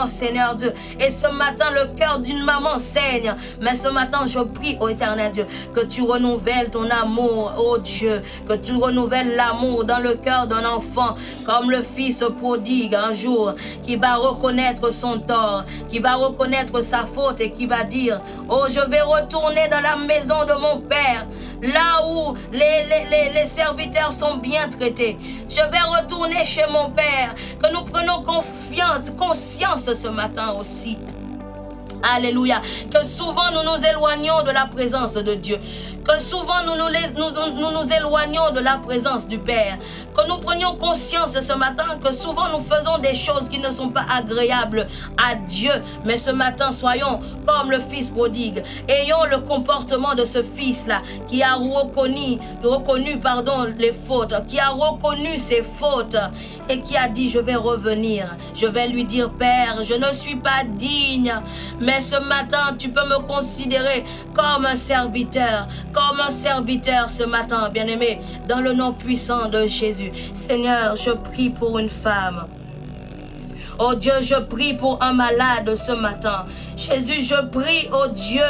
Seigneur Dieu. Et ce matin, le cœur d'une maman saigne. Mais ce matin, je prie, ô éternel Dieu, que tu renouvelles ton amour, ô Dieu, que tu renouvelles l'amour dans le cœur d'un enfant, comme le fils prodigue un jour, qui va reconnaître son tort, qui va reconnaître sa faute et qui va dire, oh, je vais retourner dans la maison de mon père, là où les serviteurs sont bien traités. Je vais retourner chez mon père. Que nous prenons conscience ce matin aussi. Alléluia. Que souvent nous nous éloignons de la présence de Dieu. Que souvent nous nous éloignons de la présence du Père. Que nous prenions conscience ce matin que souvent nous faisons des choses qui ne sont pas agréables à Dieu. Mais ce matin, soyons comme le fils prodigue. Ayons le comportement de ce fils-là qui a reconnu les fautes, qui a reconnu ses fautes et qui a dit, je vais revenir. Je vais lui dire, Père, je ne suis pas digne, mais ce matin, tu peux me considérer comme un serviteur ce matin, bien-aimé, dans le nom puissant de Jésus. Seigneur, je prie pour une femme. Oh Dieu, je prie pour un malade ce matin. Jésus, je prie, oh Dieu,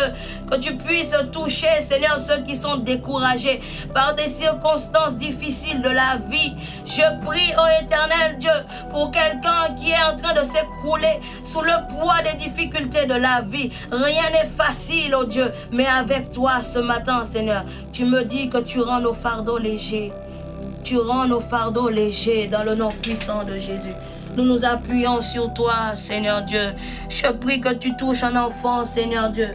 que tu puisses toucher, Seigneur, ceux qui sont découragés par des circonstances difficiles de la vie. Je prie, oh éternel Dieu, pour quelqu'un qui est en train de s'écrouler sous le poids des difficultés de la vie. Rien n'est facile, oh Dieu, mais avec toi ce matin, Seigneur, tu me dis que tu rends nos fardeaux légers. Tu rends nos fardeaux légers dans le nom puissant de Jésus. Nous nous appuyons sur toi, Seigneur Dieu. Je prie que tu touches un enfant, Seigneur Dieu.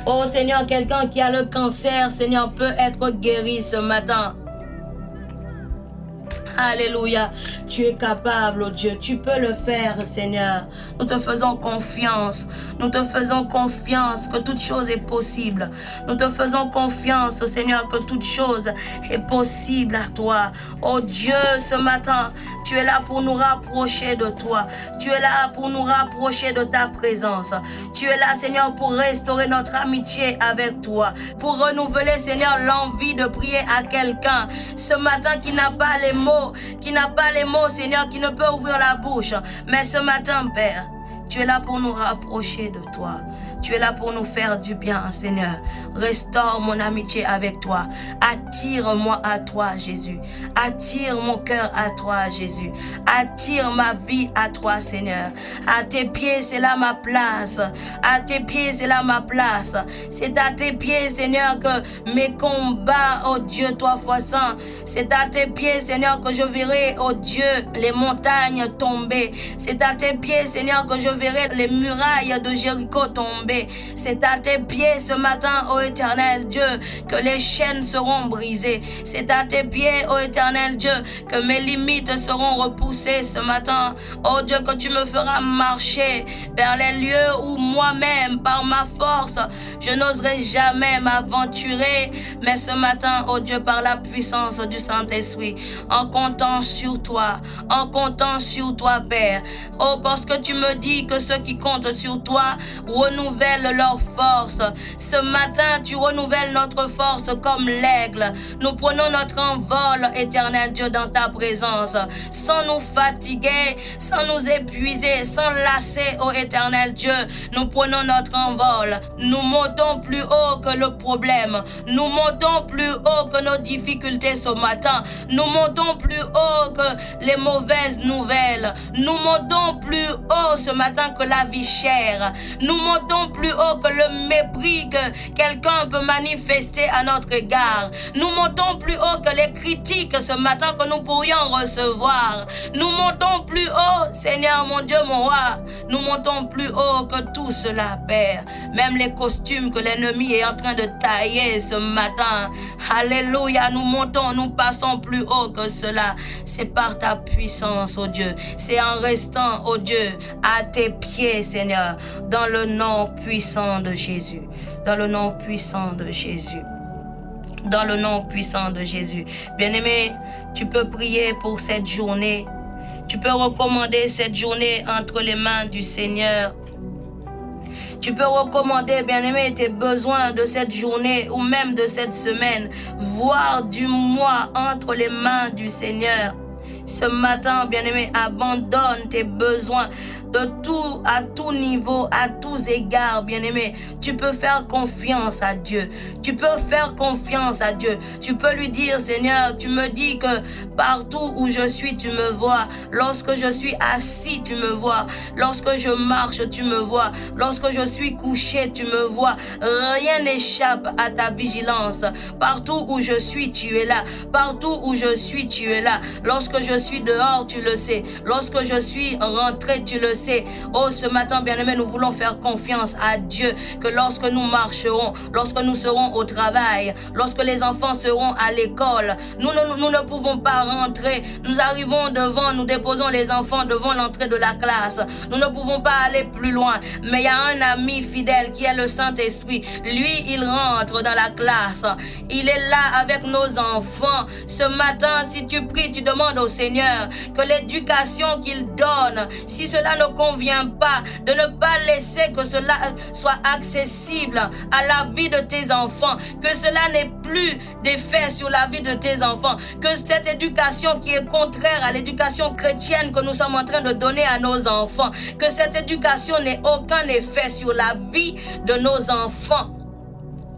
Oh Seigneur, quelqu'un qui a le cancer, Seigneur, peut être guéri ce matin. Alléluia. Tu es capable, oh Dieu. Tu peux le faire, Seigneur. Nous te faisons confiance. Nous te faisons confiance que toute chose est possible. Nous te faisons confiance, Seigneur, que toute chose est possible à toi. Oh Dieu, ce matin, tu es là pour nous rapprocher de toi. Tu es là pour nous rapprocher de ta présence. Tu es là, Seigneur, pour restaurer notre amitié avec toi. Pour renouveler, Seigneur, l'envie de prier à quelqu'un ce matin qui n'a pas les mots, Seigneur, qui ne peut ouvrir la bouche. Mais ce matin, Père, Tu es là pour nous rapprocher de toi. Tu es là pour nous faire du bien, Seigneur. Restaure mon amitié avec toi. Attire-moi à toi, Jésus. Attire mon cœur à toi, Jésus. Attire ma vie à toi, Seigneur. À tes pieds, c'est là ma place. À tes pieds, c'est là ma place. C'est à tes pieds, Seigneur, que mes combats, oh Dieu, toi fois saint. C'est à tes pieds, Seigneur, que je verrai, oh Dieu, les montagnes tomber. C'est à tes pieds, Seigneur, que je verrai les murailles de Jéricho tomber. C'est à tes pieds ce matin, ô éternel Dieu, que les chaînes seront brisées. C'est à tes pieds, ô éternel Dieu, que mes limites seront repoussées ce matin. Oh Dieu, que tu me feras marcher vers les lieux où moi-même, par ma force, je n'oserai jamais m'aventurer. Mais ce matin, oh Dieu, par la puissance du Saint-Esprit, en comptant sur toi, Père. Oh, parce que tu me dis que ceux qui comptent sur toi renouvellent leur force. Ce matin, tu renouvelles notre force comme l'aigle. Nous prenons notre envol, éternel Dieu, dans ta présence, sans nous fatiguer, sans nous épuiser, sans lasser, ô éternel Dieu. Nous prenons notre envol. Nous montons plus haut que le problème. Nous montons plus haut que nos difficultés ce matin. Nous montons plus haut que les mauvaises nouvelles. Nous montons plus haut ce matin que la vie chère. Nous montons plus haut que le mépris que quelqu'un peut manifester à notre égard. Nous montons plus haut que les critiques ce matin que nous pourrions recevoir. Nous montons plus haut, Seigneur mon Dieu, mon roi. Nous montons plus haut que tout cela, Père. Même les costumes que l'ennemi est en train de tailler ce matin. Alléluia, nous montons, nous passons plus haut que cela. C'est par ta puissance, oh Dieu. C'est en restant, oh Dieu, à tes pieds, Seigneur, dans le nom puissant de Jésus. Dans le nom puissant de Jésus. Dans le nom puissant de Jésus. Bien-aimé, tu peux prier pour cette journée. Tu peux recommander cette journée entre les mains du Seigneur. Tu peux recommander, bien-aimé, tes besoins de cette journée ou même de cette semaine, voire du mois entre les mains du Seigneur. Ce matin, bien-aimé, abandonne tes besoins de tout, à tout niveau, à tous égards, bien-aimé. Tu peux faire confiance à Dieu. Tu peux faire confiance à Dieu. Tu peux lui dire, Seigneur, tu me dis que partout où je suis, tu me vois. Lorsque je suis assis, tu me vois. Lorsque je marche, tu me vois. Lorsque je suis couché, tu me vois. Rien n'échappe à ta vigilance. Partout où je suis, tu es là. Partout où je suis, tu es là. Lorsque je suis dehors, tu le sais. Lorsque je suis rentré, tu le sais. Oh, ce matin, bien-aimé, nous voulons faire confiance à Dieu que lorsque nous marcherons, lorsque nous serons au travail, lorsque les enfants seront à l'école, nous ne pouvons pas rentrer. Nous arrivons devant, nous déposons les enfants devant l'entrée de la classe. Nous ne pouvons pas aller plus loin. Mais il y a un ami fidèle qui est le Saint-Esprit. Lui, il rentre dans la classe. Il est là avec nos enfants. Ce matin, si tu pries, tu demandes au Seigneur que l'éducation qu'il donne, si cela ne convient pas, de ne pas laisser que cela soit accessible à la vie de tes enfants, que cela n'ait plus d'effet sur la vie de tes enfants, que cette éducation qui est contraire à l'éducation chrétienne que nous sommes en train de donner à nos enfants, que cette éducation n'ait aucun effet sur la vie de nos enfants.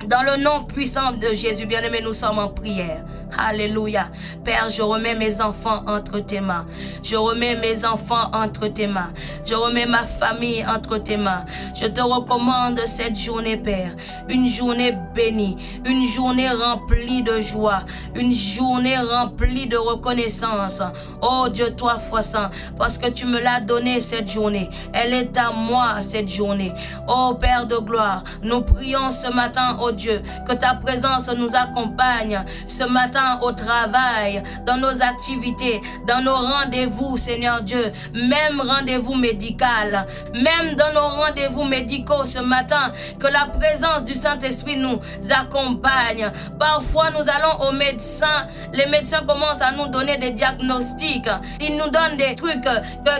Dans le nom puissant de Jésus, bien-aimé, nous sommes en prière. Alléluia. Père, je remets mes enfants entre tes mains. Je remets mes enfants entre tes mains. Je remets ma famille entre tes mains. Je te recommande cette journée, Père. Une journée bénie. Une journée remplie de joie. Une journée remplie de reconnaissance. Oh Dieu, toi, foi saint, parce que tu me l'as donnée cette journée. Elle est à moi cette journée. Oh Père de gloire, nous prions ce matin, oh Dieu, que ta présence nous accompagne ce matin au travail, dans nos activités, dans nos rendez-vous, Seigneur Dieu, même rendez-vous médical, même dans nos rendez-vous médicaux ce matin, que la présence du Saint-Esprit nous accompagne. Parfois, nous allons aux médecins, les médecins commencent à nous donner des diagnostics, ils nous donnent des trucs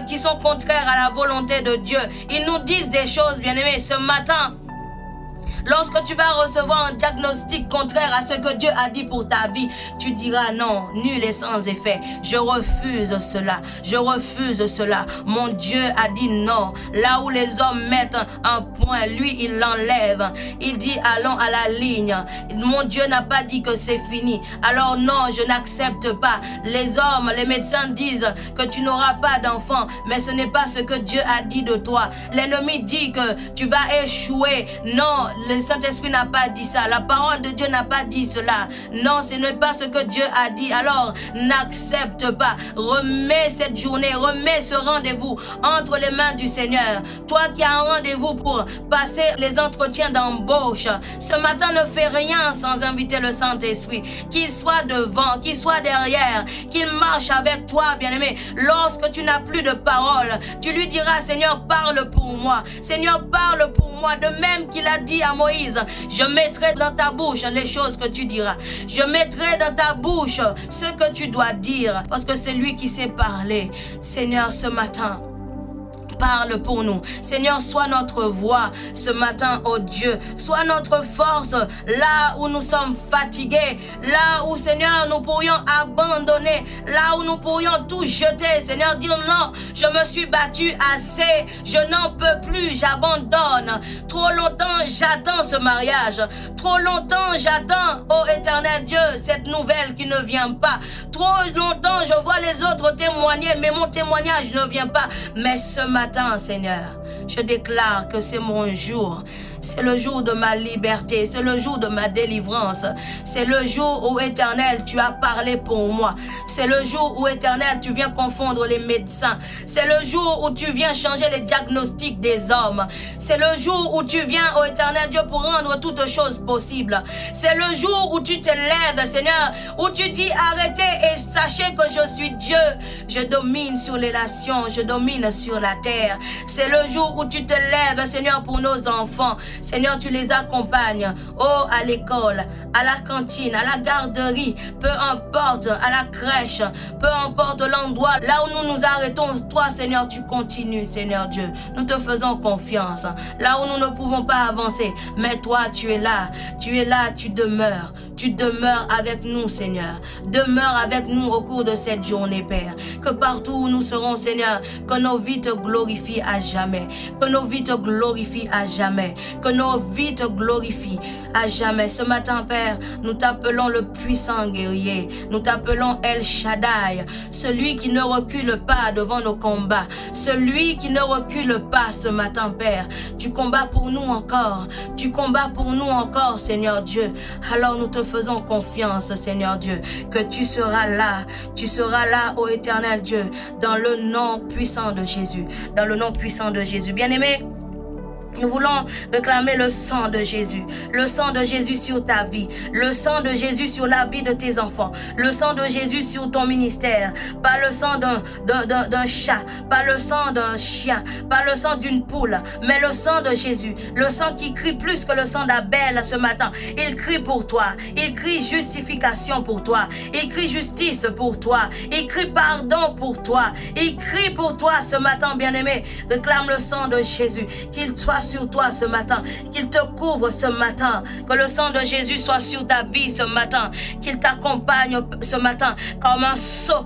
qui sont contraires à la volonté de Dieu, ils nous disent des choses, bien-aimés, ce matin. Lorsque tu vas recevoir un diagnostic contraire à ce que Dieu a dit pour ta vie, tu diras non, nul et sans effet. Je refuse cela. Je refuse cela. Mon Dieu a dit non. Là où les hommes mettent un point, lui, il l'enlève. Il dit allons à la ligne. Mon Dieu n'a pas dit que c'est fini. Alors non, je n'accepte pas. Les hommes, les médecins disent que tu n'auras pas d'enfant, mais ce n'est pas ce que Dieu a dit de toi. L'ennemi dit que tu vas échouer. Non, le Saint-Esprit n'a pas dit ça. La parole de Dieu n'a pas dit cela. Non, ce n'est pas ce que Dieu a dit. Alors, n'accepte pas. Remets cette journée, remets ce rendez-vous entre les mains du Seigneur. Toi qui as un rendez-vous pour passer les entretiens d'embauche, ce matin ne fais rien sans inviter le Saint-Esprit. Qu'il soit devant, qu'il soit derrière, qu'il marche avec toi, bien-aimé. Lorsque tu n'as plus de parole, tu lui diras, Seigneur, parle pour moi. Seigneur, parle pour moi. De même qu'il a dit à Moïse, je mettrai dans ta bouche les choses que tu diras. Je mettrai dans ta bouche ce que tu dois dire, parce que c'est lui qui sait parler. Seigneur, ce matin, parle pour nous. Seigneur, sois notre voix ce matin, oh Dieu. Sois notre force là où nous sommes fatigués, là où, Seigneur, nous pourrions abandonner, là où nous pourrions tout jeter. Seigneur, dire non, je me suis battu assez, je n'en peux plus, j'abandonne. Trop longtemps, j'attends ce mariage. Trop longtemps, j'attends, oh éternel Dieu, cette nouvelle qui ne vient pas. Trop longtemps, je vois les autres témoigner, mais mon témoignage ne vient pas. Mais ce matin, Seigneur, je déclare que c'est mon jour. C'est le jour de ma liberté, c'est le jour de ma délivrance. C'est le jour où, éternel, tu as parlé pour moi. C'est le jour où, éternel, tu viens confondre les médecins. C'est le jour où tu viens changer les diagnostics des hommes. C'est le jour où tu viens, oh éternel Dieu, pour rendre toutes choses possibles. C'est le jour où tu te lèves, Seigneur, où tu dis arrêtez et sachez que je suis Dieu. Je domine sur les nations, je domine sur la terre. C'est le jour où tu te lèves, Seigneur, pour nos enfants. Seigneur, tu les accompagnes, oh, à l'école, à la cantine, à la garderie, peu importe, à la crèche, peu importe l'endroit, là où nous nous arrêtons, toi, Seigneur, tu continues, Seigneur Dieu. Nous te faisons confiance, là où nous ne pouvons pas avancer, mais toi, tu es là, tu demeures. Tu demeures avec nous, Seigneur. Demeure avec nous au cours de cette journée, Père. Que partout où nous serons, Seigneur, que nos vies te glorifient à jamais. Que nos vies te glorifient à jamais. Que nos vies te glorifient à jamais. Ce matin, Père, nous t'appelons le puissant guerrier. Nous t'appelons El Shaddai, celui qui ne recule pas devant nos combats. Celui qui ne recule pas ce matin, Père. Tu combats pour nous encore. Tu combats pour nous encore, Seigneur Dieu. Alors nous te faisons confiance, Seigneur Dieu, que tu seras là, ô éternel Dieu, dans le nom puissant de Jésus, dans le nom puissant de Jésus. Bien-aimé, nous voulons réclamer le sang de Jésus sur ta vie, le sang de Jésus sur la vie de tes enfants, le sang de Jésus sur ton ministère, pas le sang d'un chat, pas le sang d'un chien, pas le sang d'une poule, mais le sang de Jésus, le sang qui crie plus que le sang d'Abel ce matin. Il crie pour toi, il crie justification pour toi, il crie justice pour toi, il crie pardon pour toi, il crie pour toi ce matin, bien-aimé. Réclame le sang de Jésus, qu'il soit sur toi ce matin, qu'il te couvre ce matin, que le sang de Jésus soit sur ta vie ce matin, qu'il t'accompagne ce matin comme un sceau,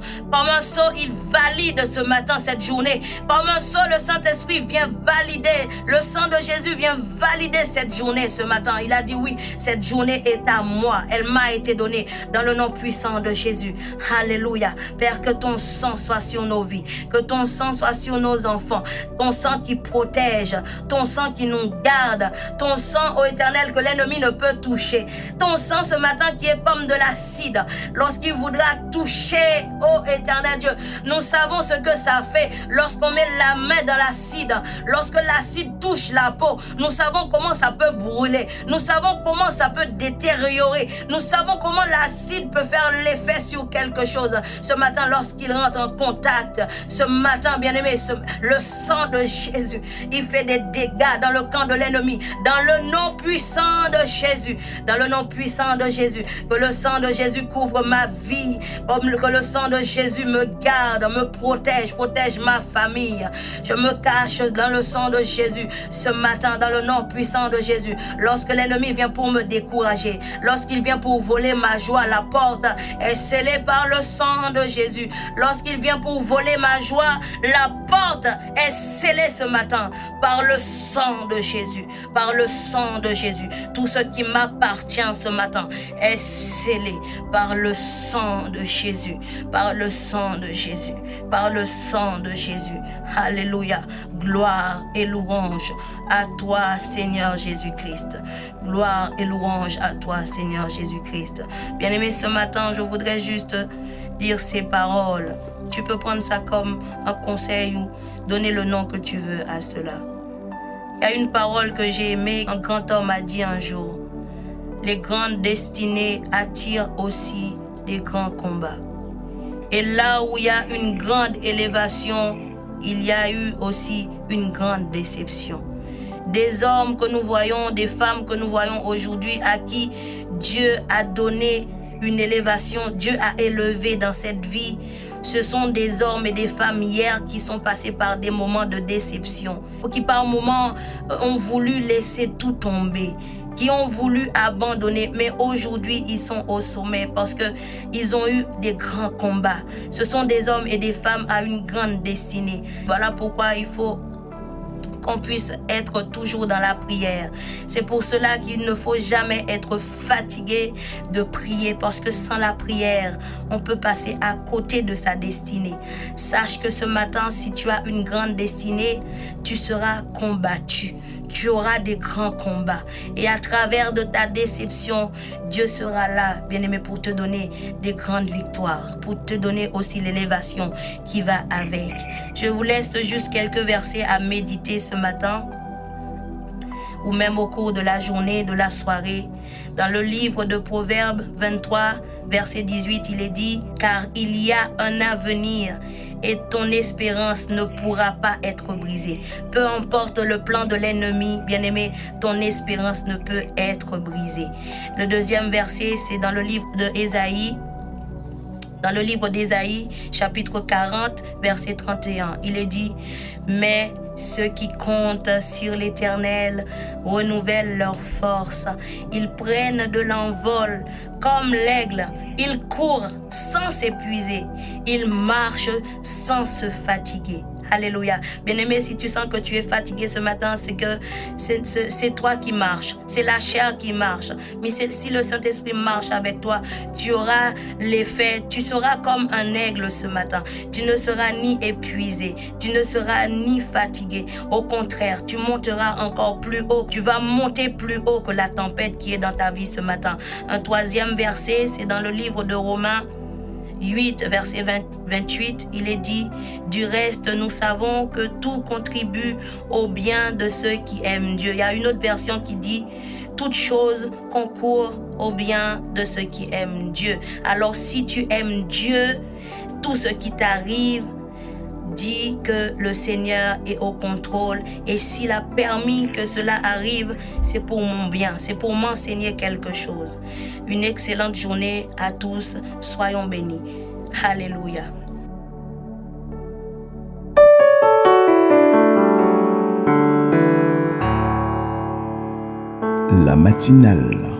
il valide ce matin cette journée, comme un sceau, le Saint-Esprit vient valider, le sang de Jésus vient valider cette journée ce matin. Il a dit oui, cette journée est à moi, elle m'a été donnée dans le nom puissant de Jésus. Alléluia. Père, que ton sang soit sur nos vies, que ton sang soit sur nos enfants, ton sang qui protège, ton sang qui nous garde, ton sang, ô éternel, que l'ennemi ne peut toucher, ton sang ce matin qui est comme de l'acide, lorsqu'il voudra toucher, ô éternel Dieu, nous savons ce que ça fait lorsqu'on met la main dans l'acide, lorsque l'acide touche la peau, nous savons comment ça peut brûler, nous savons comment ça peut détériorer, nous savons comment l'acide peut faire l'effet sur quelque chose. Ce matin, lorsqu'il rentre en contact, ce matin, bien-aimé, le sang de Jésus, il fait des dégâts pas dans le camp de l'ennemi. Dans le nom puissant de Jésus. Dans le nom puissant de Jésus. Que le sang de Jésus couvre ma vie. Que le sang de Jésus me garde, me protège ma famille. Je me cache dans le sang de Jésus ce matin, dans le nom puissant de Jésus. Lorsque l'ennemi vient pour me décourager, lorsqu'il vient pour voler ma joie, la porte est scellée par le sang de Jésus. Lorsqu'il vient pour voler ma joie, la porte est scellée ce matin par le sang de Jésus. Par le sang de Jésus. Tout ce qui m'appartient ce matin est scellé par le sang de Jésus. Par le sang de Jésus. Par le sang de Jésus. Alléluia. Gloire et louange à toi, Seigneur Jésus-Christ. Gloire et louange à toi, Seigneur Jésus-Christ. Bien-aimé, ce matin, je voudrais juste dire ces paroles. Tu peux prendre ça comme un conseil ou donner le nom que tu veux à cela. Il y a une parole que j'ai aimée. Un grand homme a dit un jour: les grandes destinées attirent aussi des grands combats. Et là où il y a une grande élévation, il y a eu aussi une grande déception. Des hommes que nous voyons, des femmes que nous voyons aujourd'hui, à qui Dieu a donné une élévation, Dieu a élevé dans cette vie. Ce sont des hommes et des femmes hier qui sont passés par des moments de déception, qui par moments ont voulu laisser tout tomber, qui ont voulu abandonner, mais aujourd'hui ils sont au sommet parce qu'ils ont eu des grands combats. Ce sont des hommes et des femmes à une grande destinée. Voilà pourquoi il faut qu'on puisse être toujours dans la prière. C'est pour cela qu'il ne faut jamais être fatigué de prier, parce que sans la prière, on peut passer à côté de sa destinée. Sache que ce matin, si tu as une grande destinée, tu seras combattu. Tu auras des grands combats. Et à travers de ta déception, Dieu sera là, bien-aimé, pour te donner des grandes victoires, pour te donner aussi l'élévation qui va avec. Je vous laisse juste quelques versets à méditer ce matin, ou même au cours de la journée, de la soirée. Dans le livre de Proverbes 23, verset 18, il est dit: car il y a un avenir et ton espérance ne pourra pas être brisée. Peu importe le plan de l'ennemi, bien-aimé, ton espérance ne peut être brisée. Le deuxième verset, c'est dans le livre d'Ésaïe. Dans le livre d'Ésaïe, chapitre 40, verset 31, il est dit: mais ceux qui comptent sur l'Éternel renouvellent leur force. Ils prennent de l'envol comme l'aigle. Ils courent sans s'épuiser. Ils marchent sans se fatiguer. Alléluia. Bien-aimé, si tu sens que tu es fatigué ce matin, c'est que c'est toi qui marches. C'est la chair qui marche. Mais si le Saint-Esprit marche avec toi, tu auras l'effet. Tu seras comme un aigle ce matin. Tu ne seras ni épuisé. Tu ne seras ni fatigué. Au contraire, tu monteras encore plus haut. Tu vas monter plus haut que la tempête qui est dans ta vie ce matin. Un troisième verset, c'est dans le livre de Romains 8, verset 28, il est dit: du reste, nous savons que tout contribue au bien de ceux qui aiment Dieu. Il y a une autre version qui dit: toute chose concourt au bien de ceux qui aiment Dieu. Alors, si tu aimes Dieu, tout ce qui t'arrive dit que le Seigneur est au contrôle, et s'il a permis que cela arrive, c'est pour mon bien, c'est pour m'enseigner quelque chose. Une excellente journée à tous, soyons bénis. Alléluia. La matinale.